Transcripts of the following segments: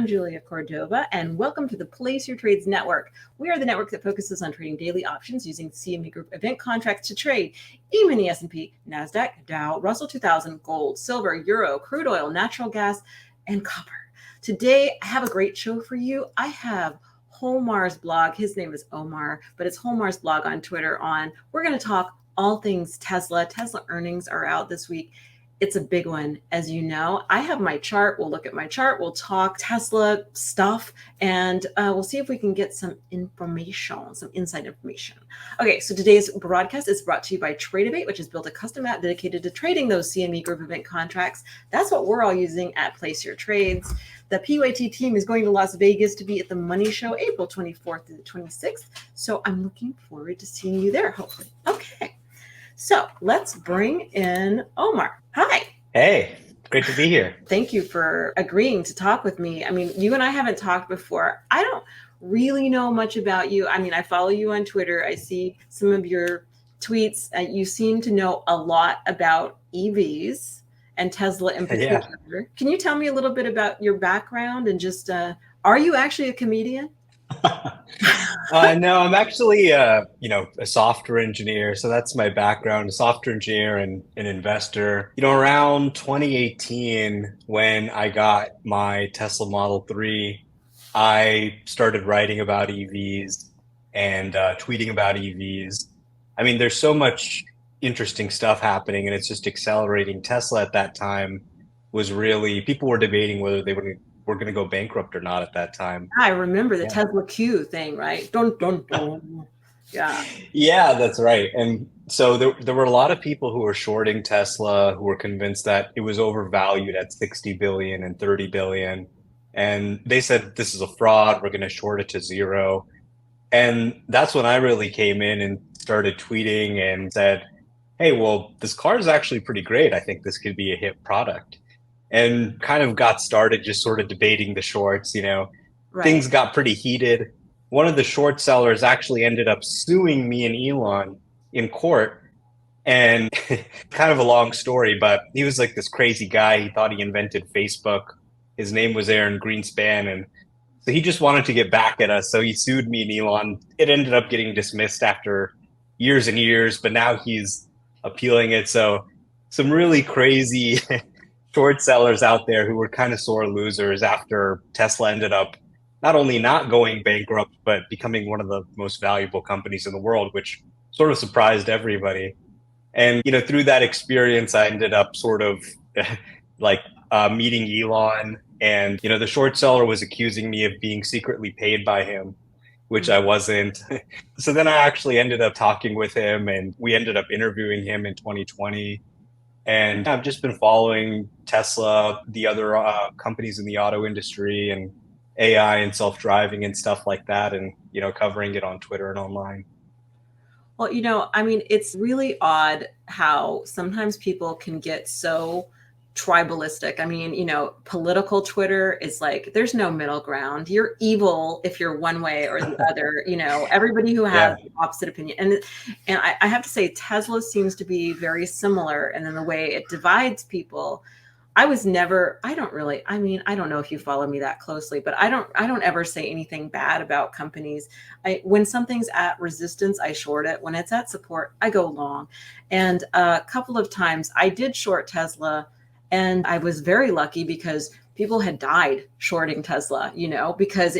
I'm Julia Cordova, and welcome to the Place Your Trades Network. We are the network that focuses on trading daily options using CME Group event contracts to trade E-mini S&P, NASDAQ, Dow, Russell 2000, gold, silver, euro, crude oil, natural gas, and copper. Today, I have a great show for you. I have WholeMarsBlog. His name is Omar, but it's WholeMarsBlog on Twitter on. We're going to talk all things Tesla. Tesla earnings are out this week. It's a big one, as you know. I have my chart. We'll look at my chart. We'll talk Tesla stuff, and we'll see if we can get some information, some inside information. Okay, so today's broadcast is brought to you by Tradeovate, which has built a custom app dedicated to trading those CME Group event contracts. That's what we're all using at Place Your Trades. The PYT team is going to Las Vegas to be at the Money Show April 24th to the 26th. So I'm looking forward to seeing you there, hopefully. Okay. So let's bring in Omar. Hi. Hey, great to be here. Thank you for agreeing to talk with me. I mean, you and I haven't talked before. I don't really know much about you. I mean, I follow you on Twitter. I see some of your tweets. You seem to know a lot about EVs and Tesla in particular. Yeah. Can you tell me a little bit about your background and just, are you actually a comedian? No, I'm actually, a software engineer. So that's my background, a software engineer and an investor. Around 2018, when I got my Tesla Model 3, I started writing about EVs and tweeting about EVs. I mean, there's so much interesting stuff happening, and it's just accelerating. Tesla at that time was really, people were debating whether they were going to go bankrupt or not at that time. I remember the Tesla Q thing, right? Dun, dun, dun. Yeah. Yeah, that's right. And so there were a lot of people who were shorting Tesla, who were convinced that it was overvalued at 60 billion and 30 billion. And they said, this is a fraud. We're going to short it to zero. And that's when I really came in and started tweeting and said, hey, well, this car is actually pretty great. I think this could be a hit product. And kind of got started just sort of debating the shorts, Right. Things got pretty heated. One of the short sellers actually ended up suing me and Elon in court. And kind of a long story, but he was like this crazy guy. He thought he invented Facebook. His name was Aaron Greenspan. And so he just wanted to get back at us. So he sued me and Elon. It ended up getting dismissed after years and years, but now he's appealing it. So some really crazy short sellers out there who were kind of sore losers after Tesla ended up not only not going bankrupt, but becoming one of the most valuable companies in the world, which sort of surprised everybody. And, through that experience, I ended up sort of meeting Elon, and, the short seller was accusing me of being secretly paid by him, which I wasn't. So then I actually ended up talking with him, and we ended up interviewing him in 2020. And I've just been following Tesla, the other companies in the auto industry, and AI and self-driving and stuff like that, and, covering it on Twitter and online. Well, I mean, it's really odd how sometimes people can get so tribalistic. I mean, political Twitter is like, there's no middle ground. You're evil if you're one way or the other, everybody who has the opposite opinion. And I have to say, Tesla seems to be very similar. And in the way it divides people, I don't know if you follow me that closely, but I don't ever say anything bad about companies. When something's at resistance, I short it. When it's at support, I go long. And a couple of times I did short Tesla, and I was very lucky because people had died shorting Tesla, because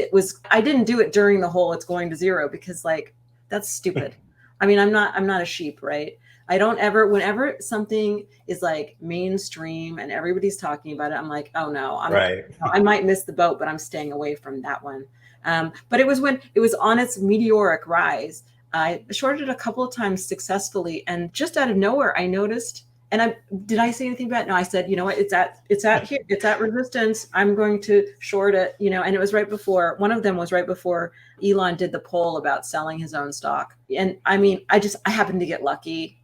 I didn't do it during the whole it's going to zero, because that's stupid. I mean, I'm not a sheep, right? I don't ever, whenever something is like mainstream and everybody's talking about it, I'm like, oh no, I might miss the boat, but I'm staying away from that one. But it was when it was on its meteoric rise. I shorted a couple of times successfully, and just out of nowhere, I noticed. And did I say anything about it? No, I said, you know what, it's at here, it's at resistance. I'm going to short it, and it was right before, one of them was right before Elon did the poll about selling his own stock. And I mean, I happened to get lucky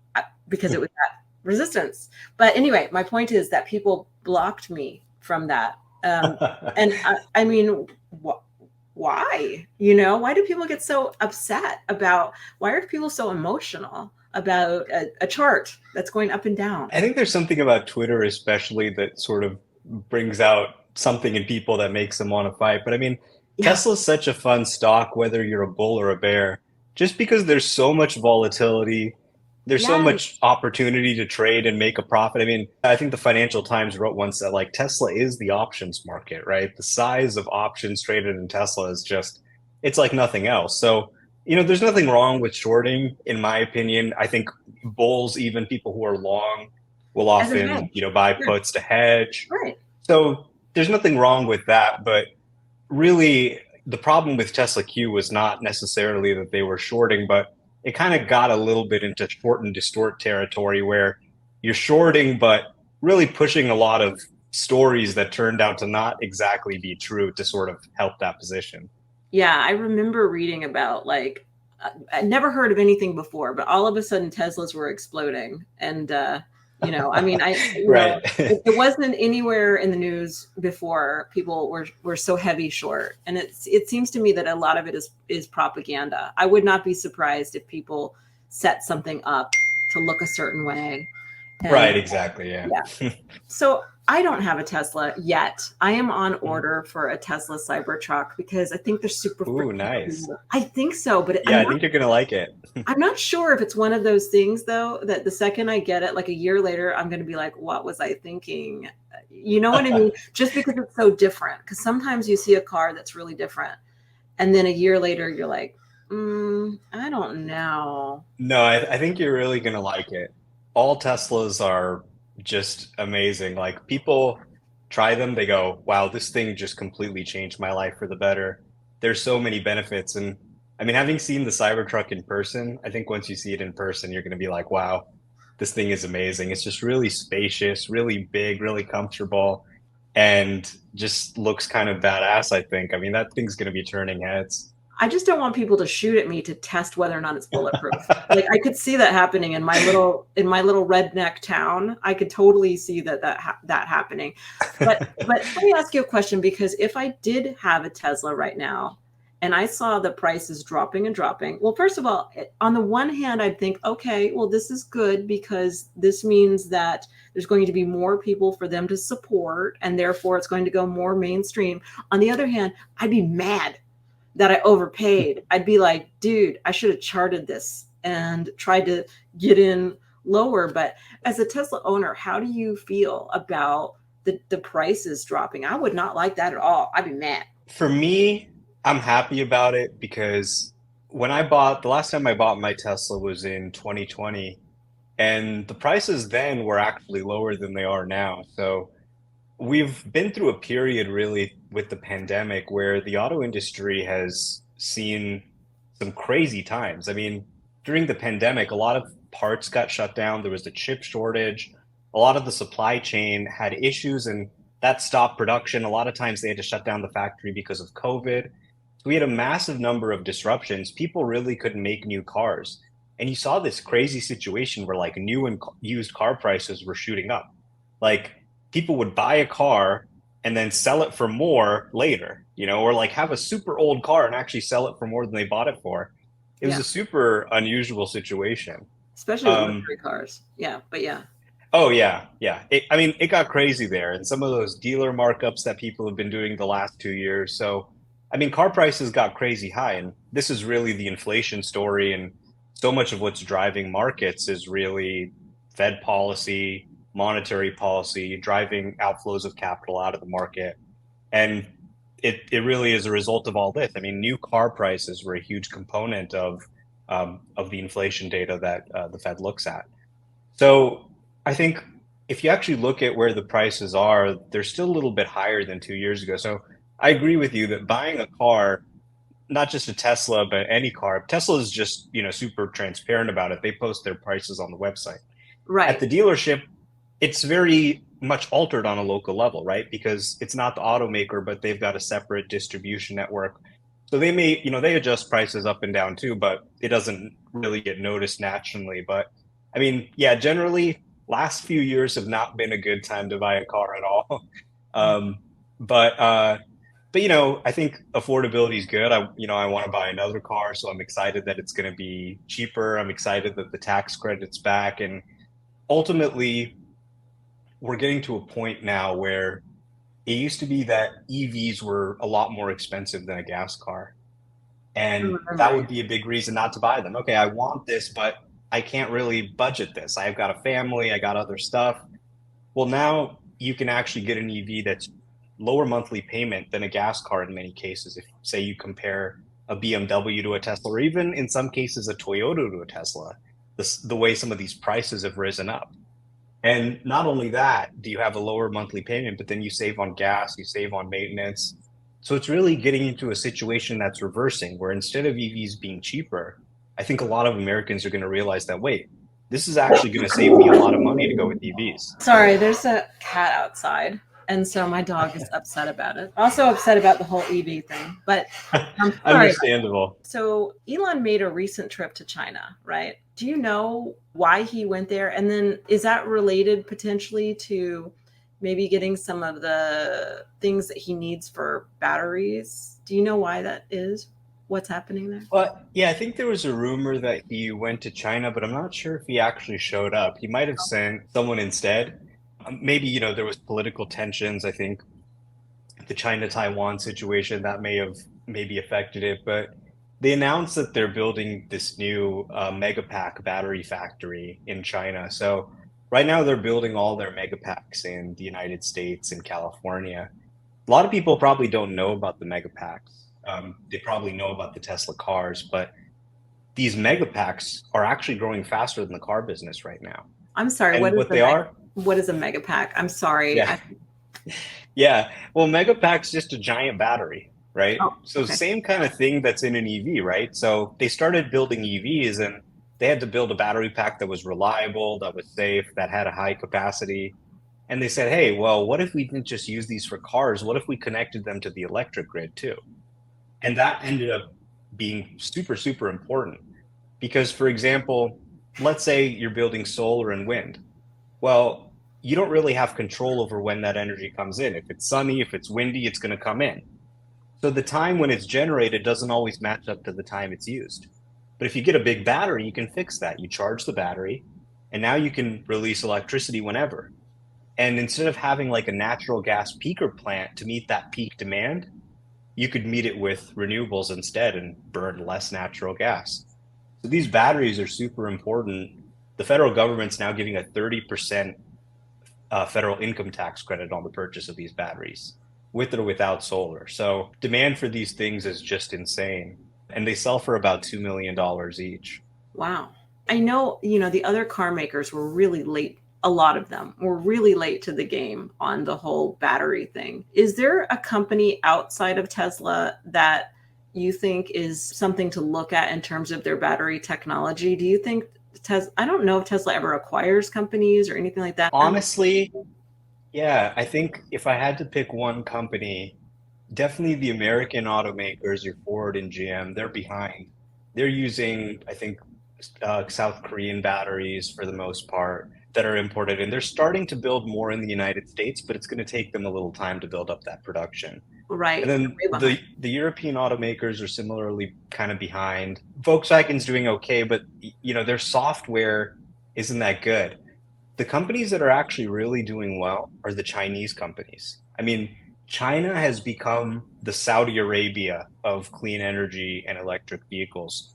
because it was at resistance. But anyway, my point is that people blocked me from that. And I mean, why? Why do people get so upset about, why are people so emotional about a chart that's going up and down? I think there's something about Twitter especially that sort of brings out something in people that makes them want to fight. But I mean, Yeah. Tesla's such a fun stock, whether you're a bull or a bear, just because there's so much volatility, there's so Yes. much opportunity to trade and make a profit. I mean, I think the Financial Times wrote once that like Tesla is the options market, right? The size of options traded in Tesla is just, it's like nothing else. So, there's nothing wrong with shorting, in my opinion. I think bulls, even people who are long, will As a often, hedge. buy Yeah. puts to hedge. Right. So there's nothing wrong with that, but really the problem with Tesla Q was not necessarily that they were shorting, but it kind of got a little bit into short and distort territory where you're shorting, but really pushing a lot of stories that turned out to not exactly be true to sort of help that position. Yeah, I remember reading about like I'd never heard of anything before, but all of a sudden Teslas were exploding, and I mean, Right. it wasn't anywhere in the news before. People were so heavy short, and it seems to me that a lot of it is propaganda. I would not be surprised if people set something up to look a certain way, and Right, exactly. Yeah. yeah. So I don't have a Tesla yet. I am on order for a Tesla Cybertruck because I think they're super Ooh, freaking nice. cool. I think so, but Yeah, I think you're gonna like it. I'm not sure if it's one of those things though that the second I get it, like a year later, I'm going to be like, what was I thinking? You know what I mean? Just because it's so different. Because sometimes you see a car that's really different, and then a year later, you're like, I don't know. No, I think you're really gonna like it. All Teslas are just amazing. Like people try them, they go, wow, this thing just completely changed my life for the better. There's so many benefits. And I mean, having seen the Cybertruck in person, I think once you see it in person, you're gonna be like, wow, this thing is amazing. It's just really spacious, really big, really comfortable, and just looks kind of badass, I think. I mean, that thing's gonna be turning heads. I just don't want people to shoot at me to test whether or not it's bulletproof. Like I could see that happening in my little redneck town. I could totally see that happening. But let me ask you a question, because if I did have a Tesla right now and I saw the prices dropping and dropping, well, first of all, on the one hand, I'd think, okay, well, this is good because this means that there's going to be more people for them to support, and therefore it's going to go more mainstream. On the other hand, I'd be mad that I overpaid. I'd be like, dude, I should have charted this and tried to get in lower. But as a Tesla owner, how do you feel about the prices dropping? I would not like that at all. I'd be mad. For me, I'm happy about it because the last time I bought my Tesla was in 2020, and the prices then were actually lower than they are now. So we've been through a period really with the pandemic where the auto industry has seen some crazy times. I mean, during the pandemic, a lot of parts got shut down. There was a chip shortage. A lot of the supply chain had issues and that stopped production. A lot of times they had to shut down the factory because of COVID. So we had a massive number of disruptions. People really couldn't make new cars. And you saw this crazy situation where like new and used car prices were shooting up. Like people would buy a car and then sell it for more later, or like have a super old car and actually sell it for more than they bought it for. It was Yeah. a super unusual situation. Especially with Um, luxury cars. Yeah. But yeah. oh yeah, yeah. I mean, it got crazy there, and some of those dealer markups that people have been doing the last 2 years. So, I mean, car prices got crazy high, and this is really the inflation story, and so much of what's driving markets is really Fed policy, monetary policy, driving outflows of capital out of the market. And it really is a result of all this. I mean, new car prices were a huge component of the inflation data that the Fed looks at. So I think if you actually look at where the prices are, they're still a little bit higher than 2 years ago. So I agree with you that buying a car, not just a Tesla, but any car, Tesla is just, super transparent about it. They post their prices on the website. At Right. the dealership, it's very much altered on a local level, right? Because it's not the automaker, but they've got a separate distribution network. So they may, they adjust prices up and down too, but it doesn't really get noticed nationally. But I mean, yeah, generally, last few years have not been a good time to buy a car at all. Um, but I think affordability is good. I want to buy another car, so I'm excited that it's going to be cheaper. I'm excited that the tax credit's back, and ultimately, we're getting to a point now where it used to be that EVs were a lot more expensive than a gas car. I And that remember. would be a big reason not to buy them. Okay, I want this, but I can't really budget this. I've got a family, I got other stuff. Well, now you can actually get an EV that's lower monthly payment than a gas car in many cases. If, say, you compare a BMW to a Tesla, or even in some cases a Toyota to a Tesla, the way some of these prices have risen up. And not only that, do you have a lower monthly payment, but then you save on gas, you save on maintenance. So it's really getting into a situation that's reversing, where instead of EVs being cheaper, I think a lot of Americans are going to realize that, wait, this is actually going to save me a lot of money to go with EVs. Sorry, there's a cat outside, and so my dog is upset about it. Also upset about the whole EV thing, but I'm sorry. Understandable. So Elon made a recent trip to China, right? Do you know why he went there? And then is that related potentially to maybe getting some of the things that he needs for batteries? Do you know why that is? What's happening there? But yeah, I think there was a rumor that he went to China, but I'm not sure if he actually showed up. He might have sent someone instead. Maybe, there was political tensions. I think the China-Taiwan situation that may have maybe affected it, but they announced that they're building this new Megapack battery factory in China. So right now they're building all their Megapacks in the United States and California. A lot of people probably don't know about the Megapacks. They probably know about the Tesla cars, but these Megapacks are actually growing faster than the car business right now. I'm sorry, And what they are, what is a mega pack? I'm sorry. yeah, yeah. Well, Megapack's just a giant battery, right? Oh, So okay. same kind of thing that's in an EV, right? So they started building EVs and they had to build a battery pack that was reliable, that was safe, that had a high capacity. And they said, hey, well, what if we didn't just use these for cars? What if we connected them to the electric grid too? And that ended up being super, super important because, for example, let's say you're building solar and wind. Well, you don't really have control over when that energy comes in. If it's sunny, if it's windy, it's going to come in. So the time when it's generated doesn't always match up to the time it's used. But if you get a big battery, you can fix that. You charge the battery, and now you can release electricity whenever. And instead of having like a natural gas peaker plant to meet that peak demand, you could meet it with renewables instead and burn less natural gas. So these batteries are super important. The federal government's now giving a 30% federal income tax credit on the purchase of these batteries, with or without solar. So demand for these things is just insane. And they sell for about $2 million each. Wow. I know, the other car makers were really late. A lot of them were really late to the game on the whole battery thing. Is there a company outside of Tesla that you think is something to look at in terms of their battery technology? Do you think Tesla, I don't know if Tesla ever acquires companies or anything like that. Honestly, yeah, I think if I had to pick one company, definitely the American automakers, your Ford and GM, they're behind. They're using, I think, South Korean batteries for the most part that are imported, and they're starting to build more in the United States, but it's going to take them a little time to build up that production. And Right. then Way behind. the European automakers are similarly kind of behind. Volkswagen's doing okay, but their software isn't that good. The companies that are actually really doing well are the Chinese companies. I mean, China has become the Saudi Arabia of clean energy and electric vehicles.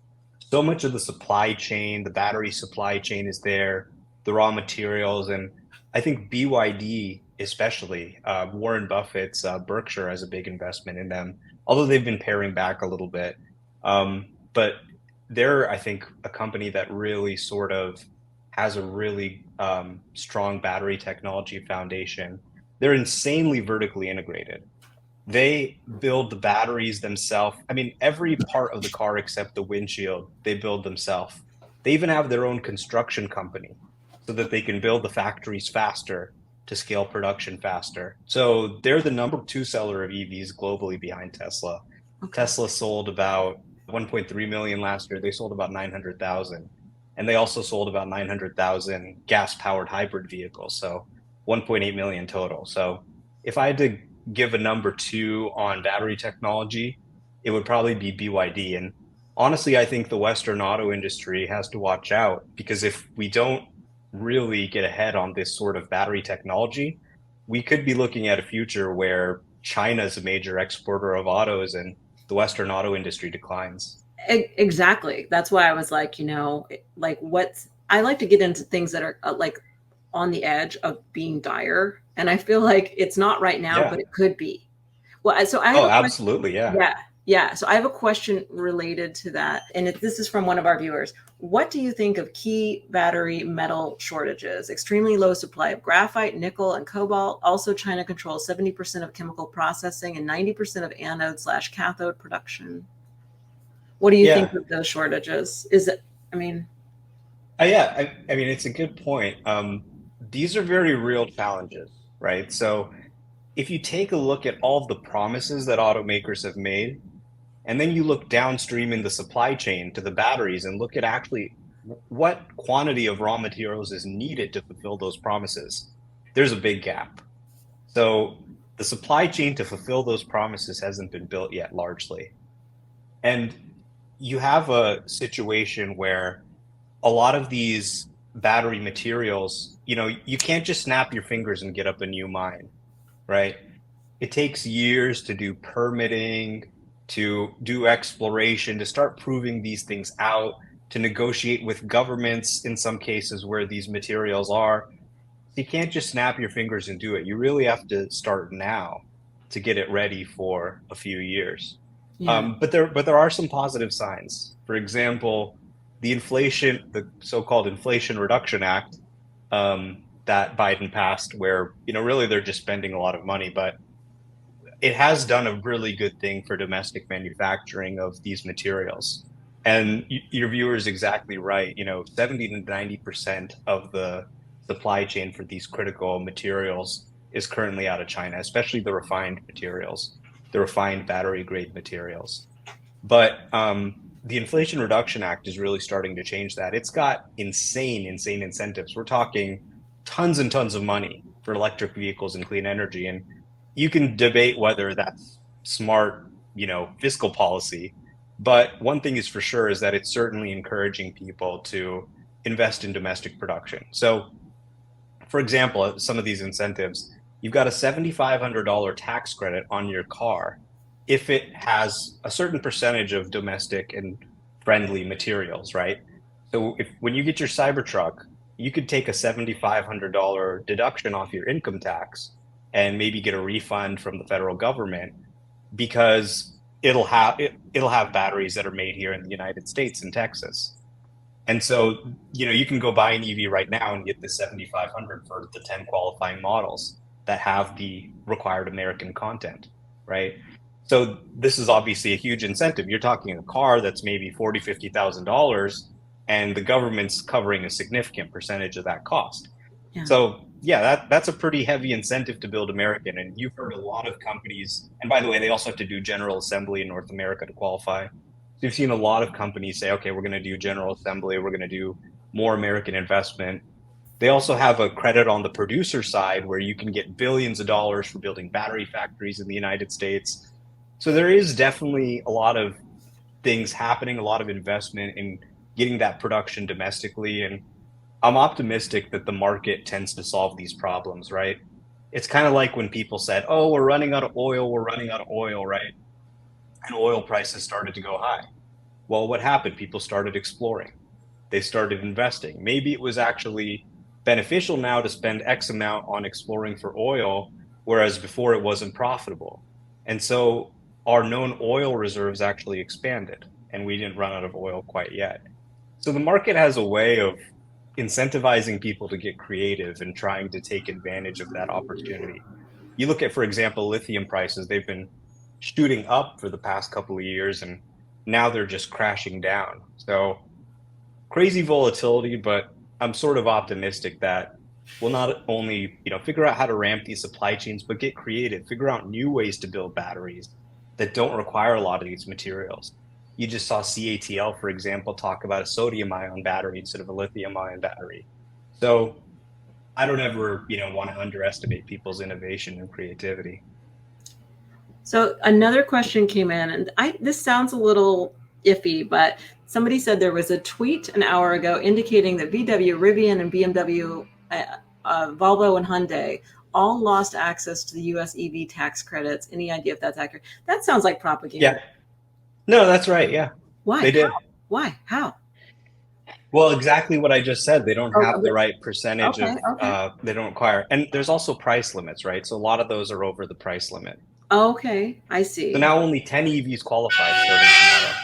So much of the supply chain, the battery supply chain is there, the raw materials, and I think BYD, especially Warren Buffett's Berkshire has a big investment in them, although they've been paring back a little bit. But they're, I think, a company that really sort of has a really strong battery technology foundation. They're insanely vertically integrated. They build the batteries themselves. I mean, every part of the car except the windshield, they build themselves. They even have their own construction company so that they can build the factories faster to scale production faster. So they're the number two seller of EVs globally behind Tesla. Okay. Tesla sold about 1.3 million last year. They sold about 900,000. And they also sold about 900,000 gas powered hybrid vehicles. So 1.8 million total. So if I had to give a number two on battery technology, it would probably be BYD. And honestly, I think the Western auto industry has to watch out because if we don't really get ahead on this sort of battery technology, we could be looking at a future where China is a major exporter of autos and the Western auto industry declines. Exactly. That's why I was like, like what's I like to get into things that are like on the edge of being dire, and I feel like it's not right now, Yeah. but it could be. Well, so I have Oh, a question. absolutely. Yeah. Yeah, yeah. So I have a question related to that, and this is from one of our viewers. What do you think of key battery metal shortages? Extremely low supply of graphite, nickel, and cobalt. Also, China controls 70% of chemical processing and 90% of anode slash cathode production. What do you think Yeah. of those shortages? Is it, I mean, Yeah. I mean, it's a good point. These are very real challenges, right? So if you take a look at all of the promises that automakers have made, and then you look downstream in the supply chain to the batteries and look at actually what quantity of raw materials is needed to fulfill those promises, there's a big gap. So the supply chain to fulfill those promises hasn't been built yet largely. And you have a situation where a lot of these battery materials, you can't just snap your fingers and get up a new mine, right? It takes years to do permitting, to do exploration, to start proving these things out, to negotiate with governments in some cases where these materials are. You can't just snap your fingers and do it. You really have to start now to get it ready for a few years. yeah. But there are some positive signs. For example, the so-called Inflation Reduction Act that Biden passed, where really they're just spending a lot of money, but it has done a really good thing for domestic manufacturing of these materials. And your viewer is exactly right. 70 to 90% of the supply chain for these critical materials is currently out of China, especially the refined materials, the refined battery grade materials. But the Inflation Reduction Act is really starting to change that. It's got insane incentives. We're talking tons and tons of money for electric vehicles and clean energy. And you can debate whether that's smart, fiscal policy. But one thing is for sure is that it's certainly encouraging people to invest in domestic production. So, for example, some of these incentives, you've got a $7,500 tax credit on your car if it has a certain percentage of domestic and friendly materials, right? So when you get your Cybertruck, you could take a $7,500 deduction off your income tax and maybe get a refund from the federal government because it'll have batteries that are made here in the United States in Texas. And so, you can go buy an EV right now and get the 7,500 for the 10 qualifying models that have the required American content, right? So this is obviously a huge incentive. You're talking a car that's maybe 40, $50,000, and the government's covering a significant percentage of that cost. Yeah. So yeah, that's a pretty heavy incentive to build American. And you've heard a lot of companies, and by the way, they also have to do general assembly in North America to qualify. So you've seen a lot of companies say, okay, we're going to do general assembly, we're going to do more American investment. They also have a credit on the producer side where you can get billions of dollars for building battery factories in the United States. So there is definitely a lot of things happening, a lot of investment in getting that production domestically. And I'm optimistic that the market tends to solve these problems, right? It's kind of like when people said, oh, we're running out of oil, right? And oil prices started to go high. Well, what happened? People started exploring. They started investing. Maybe it was actually beneficial now to spend X amount on exploring for oil, whereas before it wasn't profitable. And so our known oil reserves actually expanded, and we didn't run out of oil quite yet. So the market has a way of incentivizing people to get creative and trying to take advantage of that opportunity. You look at, for example, lithium prices, they've been shooting up for the past couple of years, and now they're just crashing down. So crazy volatility, but I'm sort of optimistic that we'll not only, figure out how to ramp these supply chains, but get creative, figure out new ways to build batteries that don't require a lot of these materials. You just saw CATL, for example, talk about a sodium ion battery instead of a lithium ion battery. So I don't ever, want to underestimate people's innovation and creativity. So another question came in, and this sounds a little iffy, but somebody said there was a tweet an hour ago indicating that VW, Rivian, and BMW, Volvo, and Hyundai all lost access to the US EV tax credits. Any idea if that's accurate? That sounds like propaganda. Yeah. No, that's right. Yeah, Why? they How? did. Why? How? Well, exactly what I just said. They don't Oh, have the right percentage okay, of, okay. they don't require. And there's also price limits, right? So a lot of those are over the price limit. Okay, I So see. now only 10 EVs qualify starting tomorrow.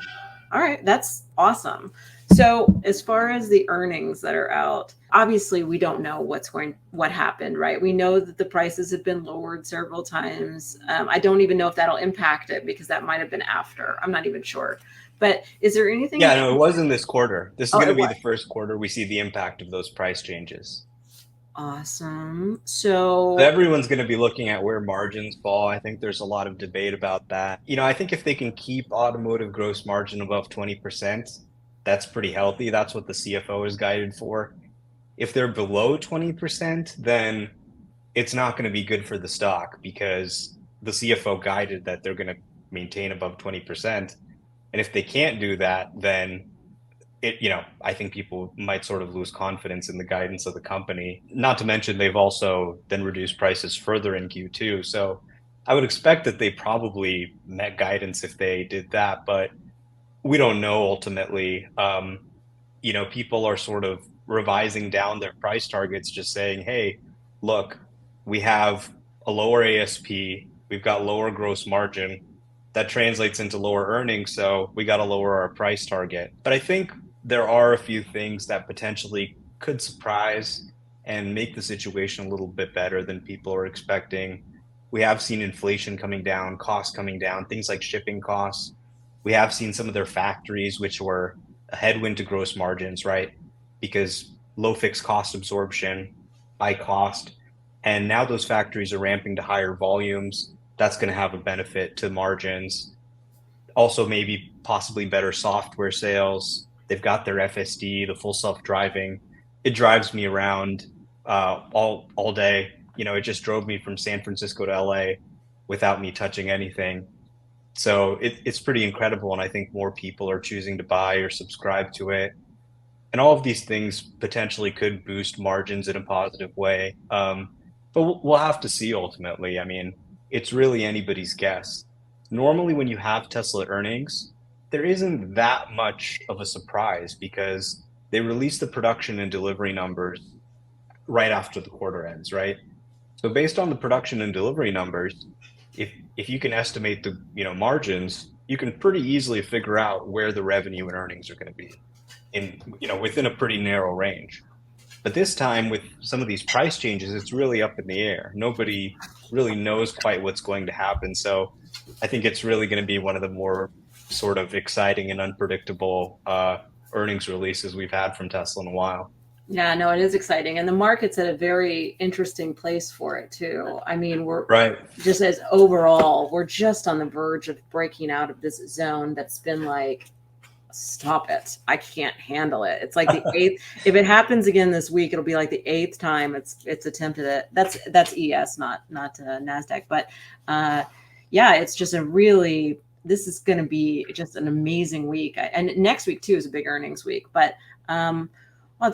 All right, that's awesome. So, as far as the earnings that are out, obviously we don't know what happened, right? We know that the prices have been lowered several times. I don't even know if that'll impact it because that might have been after. I'm not even sure. But is there anything Yeah, that no, it was in this quarter. This is Oh, going to it be was the first quarter we see the impact of those price changes. awesome? So So, everyone's going to be looking at where margins fall. I think there's a lot of debate about that. I think if they can keep automotive gross margin above 20%, that's pretty healthy. That's what the CFO is guided for. If they're below 20%, then it's not going to be good for the stock because the CFO guided that they're going to maintain above 20%. And if they can't do that, then I think people might sort of lose confidence in the guidance of the company. Not to mention they've also then reduced prices further in Q2. So I would expect that they probably met guidance if they did that, but we don't know ultimately. People are sort of revising down their price targets, just saying, hey, look, we have a lower ASP, we've got lower gross margin. That translates into lower earnings, so we got to lower our price target. But I think there are a few things that potentially could surprise and make the situation a little bit better than people are expecting. We have seen inflation coming down, costs coming down, things like shipping costs. We have seen some of their factories, which were a headwind to gross margins, right? Because low fixed cost absorption, high cost. And now those factories are ramping to higher volumes. That's going to have a benefit to margins. Also, maybe possibly better software sales. They've got their FSD, the full self-driving. It drives me around all day. It just drove me from San Francisco to LA without me touching anything. So it's pretty incredible, and I think more people are choosing to buy or subscribe to it. And all of these things potentially could boost margins in a positive way. But we'll have to see ultimately. I mean, it's really anybody's guess. Normally, when you have Tesla earnings, there isn't that much of a surprise because they release the production and delivery numbers right after the quarter ends, right? So based on the production and delivery numbers, if you can estimate the margins, you can pretty easily figure out where the revenue and earnings are going to be in within a pretty narrow range. But this time with some of these price changes, it's really up in the air. Nobody really knows quite what's going to happen. So I think it's really going to be one of the more sort of exciting and unpredictable earnings releases we've had from Tesla in a while. yeah, no, it is exciting. And the market's at a very interesting place for it too. I mean, we're Right. just as overall, we're just on the verge of breaking out of this zone that's been like, stop it. I can't handle it. It's like the eighth. If it happens again this week, it'll be like the eighth time it's attempted it. That's ES, not NASDAQ. But yeah, it's just this is going to be just an amazing week. And next week too is a big earnings week. But well,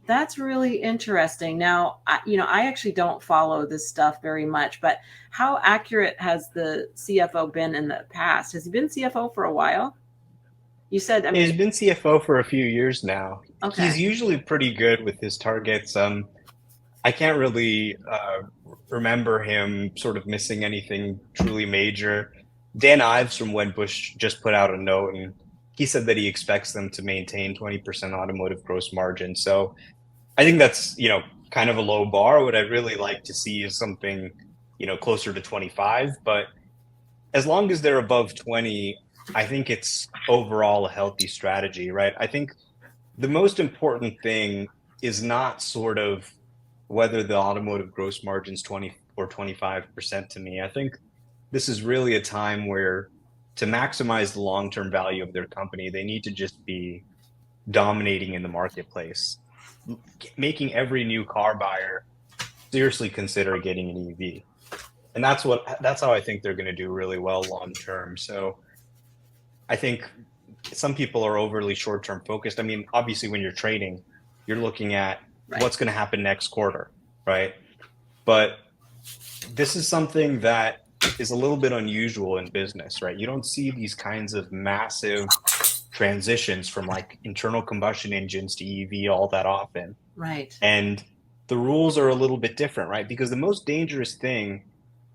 that's really interesting. Now, I actually don't follow this stuff very much, but how accurate has the CFO been in the past? Has he been CFO for a while? You said, I He's mean, been CFO for a few years now. okay. He's usually pretty good with his targets. I can't really remember him sort of missing anything truly major. Dan Ives from Wedbush just put out a note, and he said that he expects them to maintain 20% automotive gross margin. So I think that's, kind of a low bar. What I'd really like to see is something, closer to 25. But as long as they're above 20, I think it's overall a healthy strategy, right? I think the most important thing is not sort of whether the automotive gross margin's 20 or 25% to me. I think this is really a time where to maximize the long-term value of their company, they need to just be dominating in the marketplace, making every new car buyer seriously consider getting an EV. And that's how I think they're going to do really well long term. So I think some people are overly short-term focused. I mean, obviously when you're trading, you're looking at Right. what's going to happen next quarter. right? But this is something that is a little bit unusual in business, right? You don't see these kinds of massive transitions from like internal combustion engines to EV all that often. Right. And the rules are a little bit different, right? Because the most dangerous thing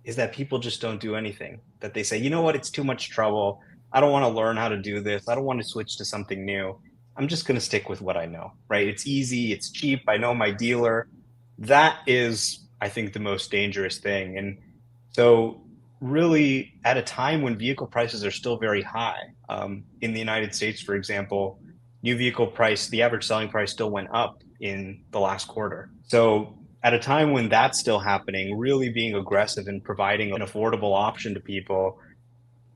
is that people just don't do anything. That they say, you know what, it's too much trouble. I don't want to learn how to do this. I don't want to switch to something new. I'm just going to stick with what I know, right? It's easy, it's cheap. I know my dealer. That is, I think, the most dangerous thing. And so, really, at a time when vehicle prices are still very high, in the United States, for example, new vehicle price, the average selling price still went up in the last quarter. So, at a time when that's still happening, really being aggressive and providing an affordable option to people,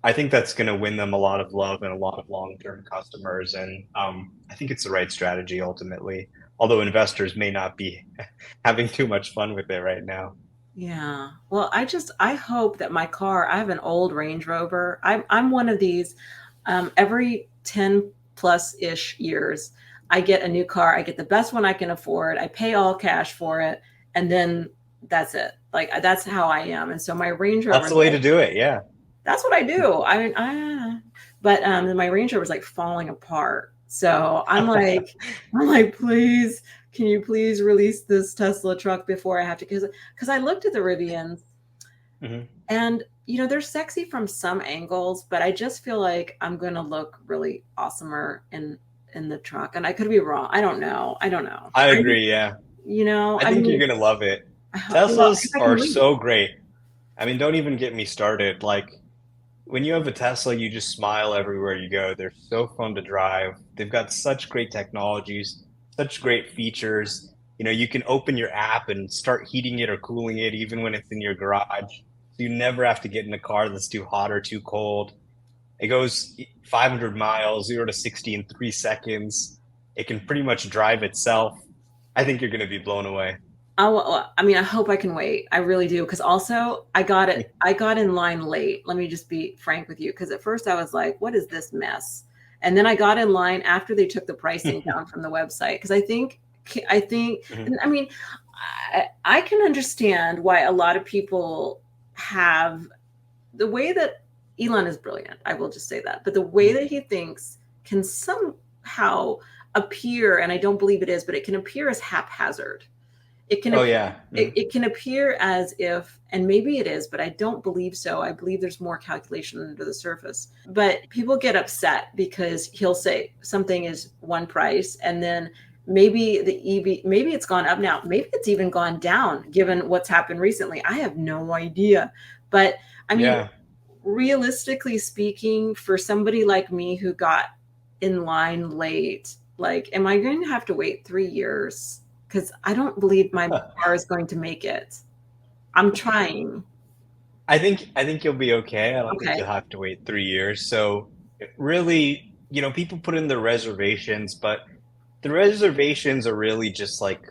I think that's going to win them a lot of love and a lot of long-term customers. And I think it's the right strategy ultimately, although investors may not be having too much fun with it right now. Yeah. Well, I hope that my car, I have an old Range Rover. I'm one of these, every 10 plus ish years, I get a new car. I get the best one I can afford. I pay all cash for it. And then that's it. Like that's how I am. And so my Range Rover That's is the way like, to do it. Yeah. that's what I do. I mean, but my Range Rover is like falling apart. So I'm like, please, can you please release this Tesla truck before I have to? Because I looked at the Rivians, Mhm. and they're sexy from some angles, but I just feel like I'm gonna look really awesomer in the truck. And I could be wrong. I don't know. I don't know. I agree. Yeah. I I think you're mean, going to love it. well, if Teslas I can are wait. so great. I mean, don't even get me started. Like, when you have a Tesla, you just smile everywhere you go. They're so fun to drive. They've got such great technologies, such great features. You can open your app and start heating it or cooling it even when it's in your garage. So you never have to get in a car that's too hot or too cold. It goes 500 miles, 0 to 60 in 3 seconds. It can pretty much drive itself. I think you're going to be blown away. I mean, I hope I can wait. I really do. Because also, I got in line late. Let me just be frank with you. Because at first I was like, what is this mess? And then I got in line after they took the pricing down from the website. Because Mhm. I mean, I can understand why a lot of people have the way that Elon is brilliant. I will just say that. But the way Mhm. that he thinks can somehow appear, and I don't believe it is, but it can appear as haphazard. It can Oh, appear, yeah. Mhm. it can appear as if, and maybe it is, but I don't believe so. I believe there's more calculation under the surface. But people get upset because he'll say something is one price, and then maybe the EV, maybe it's gone up now, maybe it's even gone down given what's happened recently. I have no idea. But I mean, Yeah. realistically speaking, for somebody like me who got in line late, like, am I going to have to wait 3 years? Because I don't believe my car is going to make it. I'm trying. I think you'll be okay. I don't think Okay. you'll have to wait 3 years. So really, people put in their reservations, but the reservations are really just like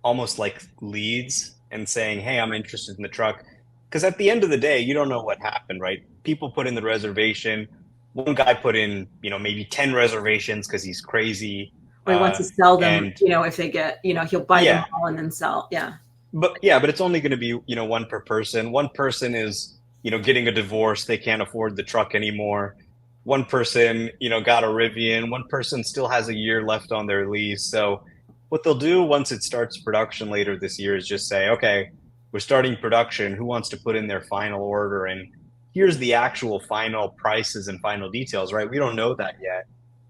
almost like leads and saying, "Hey, I'm interested in the truck." Because at the end of the day, you don't know what happened, right? People put in the reservation. One guy put in, maybe 10 reservations because he's crazy. Or he wants to sell them, And if they get, he'll buy them yeah, all and then sell. Yeah. but it's only going to be, one per person. One person is, getting a divorce. They can't afford the truck anymore. One person, got a Rivian. One person still has a year left on their lease. So what they'll do once it starts production later this year is just say, okay, we're starting production. Who wants to put in their final order? And here's the actual final prices and final details, right? We don't know that yet.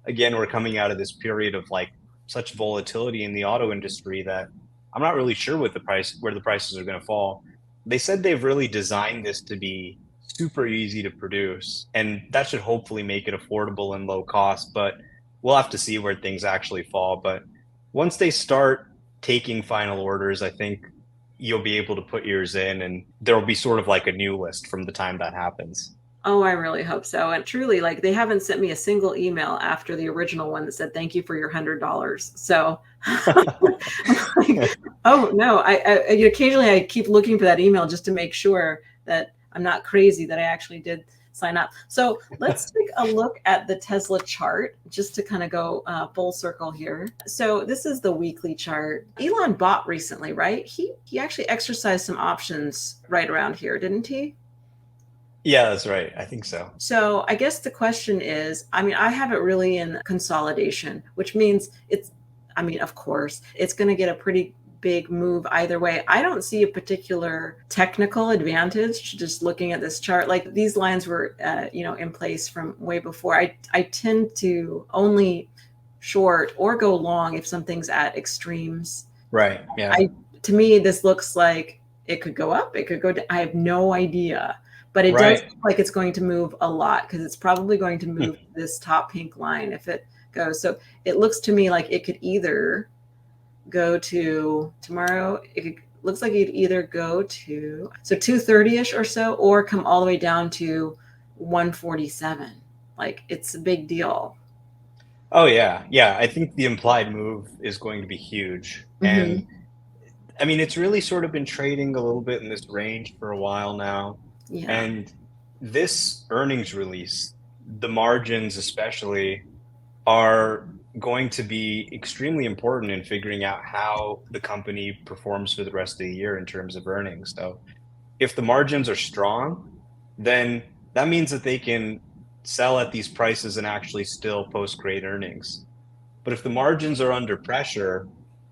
Again, we're coming out of this period of like such volatility in the auto industry that I'm not really sure where the prices are going to fall. They said they've really designed this to be super easy to produce, and that should hopefully make it affordable and low cost. But we'll have to see where things actually fall. But once they start taking final orders, I think you'll be able to put yours in, and there'll be sort of like a new list from the time that happens. Oh, I really hope so. And truly, like, they haven't sent me a single email after the original one that said, thank you for your $100. So I'm like, oh no, occasionally I keep looking for that email just to make sure that I'm not crazy, that I actually did. sign up. So let's take a look at the Tesla chart just to kind of go full circle here. So this is the weekly chart. Elon bought recently, right? He actually exercised some options right around here, didn't he? Yeah, that's right. I think so. So I guess the question is, I mean, I have it really in consolidation, which means it's, I mean, of course, it's going to get a pretty big move either way. I don't see a particular technical advantage just looking at this chart. Like these lines were, in place from way before. I tend to only short or go long if something's at extremes. Right. Yeah. To me, this looks like it could go up, it could go down. I have no idea. But it does look like it's going to move a lot because it's probably going to move this top pink line if it goes. So it looks to me like it could either go to tomorrow. Looks like it'd either go to 230-ish or so, or come all the way down to 147. Like it's a big deal. Oh yeah. Yeah. I think the implied move is going to be huge. And I mean, it's really sort of been trading a little bit in this range for a while now. Yeah. And this earnings release, the margins especially, are going to be extremely important in figuring out how the company performs for the rest of the year in terms of earnings. So if the margins are strong, then that means that they can sell at these prices and actually still post great earnings. But if the margins are under pressure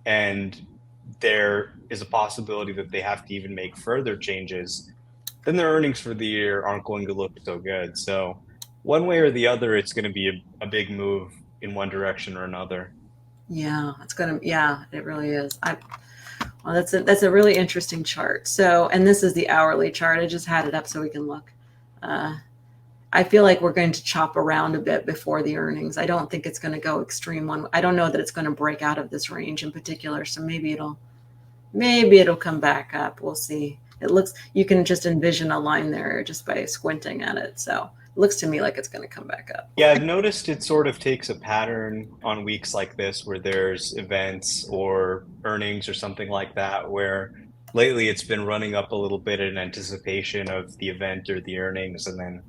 and there is a possibility that they have to even make further changes, then their earnings for the year aren't going to look so good. So one way or the other, it's going to be a big move in one direction or another. Yeah, it really is. Well, that's a really interesting chart. So, and this is the hourly chart. I just had it up so we can look. I feel like we're going to chop around a bit before the earnings. I don't think it's going to go extreme one. I don't know that it's going to break out of this range in particular. So maybe it'll come back up. We'll see. It looks, you can just envision a line there just by squinting at it. So it looks to me like it's going to come back up. Yeah, I've noticed it sort of takes a pattern on weeks like this where there's events or earnings or something like that, where lately it's been running up a little bit in anticipation of the event or the earnings and then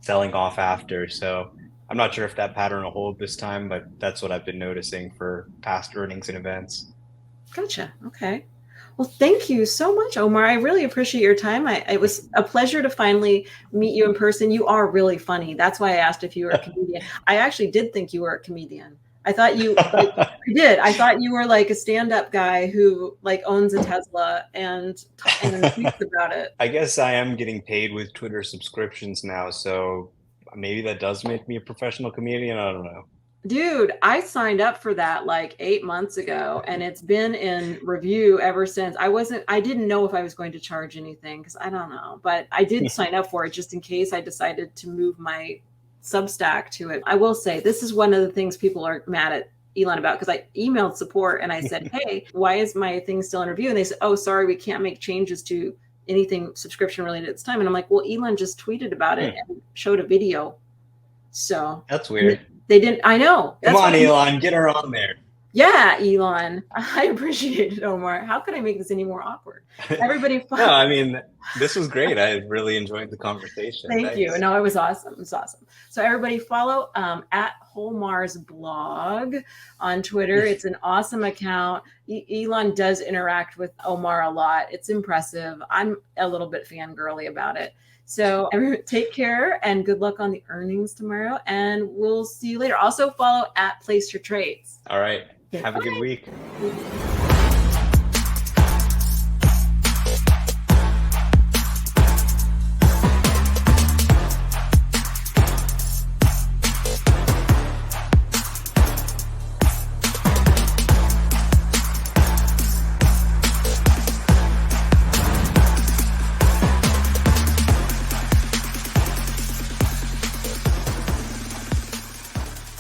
selling off after. So I'm not sure if that pattern will hold this time, but that's what I've been noticing for past earnings and events. Gotcha. Okay. Well, thank you so much, Omar. I really appreciate your time. It was a pleasure to finally meet you in person. You are really funny. That's why I asked if you were a comedian. I actually did think you were a comedian. I thought you I thought you were like a stand-up guy who like owns a Tesla and tweets about it. I guess I am getting paid with Twitter subscriptions now, so maybe that does make me a professional comedian. I don't know. Dude, I signed up for that like 8 months ago and it's been in review ever since. I didn't know if I was going to charge anything because I don't know, but I did sign up for it just in case I decided to move my Substack to it. I will say this is one of the things people are mad at Elon about because I emailed support and I said, hey, why is my thing still in review? And they said, oh, sorry, we can't make changes to anything subscription related at this time. And I'm like, well, Elon just tweeted about it and showed a video. So that's weird. They didn't. I know. Come on, Elon, get her on there. Yeah, Elon. I appreciate it, Omar. How could I make this any more awkward? Everybody. No, I mean, this was great. I really enjoyed the conversation. Thank you. No, it was awesome. It was awesome. So everybody follow at WholeMarsBlog on Twitter. It's an awesome account. Elon does interact with Omar a lot. It's impressive. I'm a little bit fangirly about it. So everyone, take care and good luck on the earnings tomorrow. And we'll see you later. Also follow at Place Your Trades. All right. Okay, have a good week.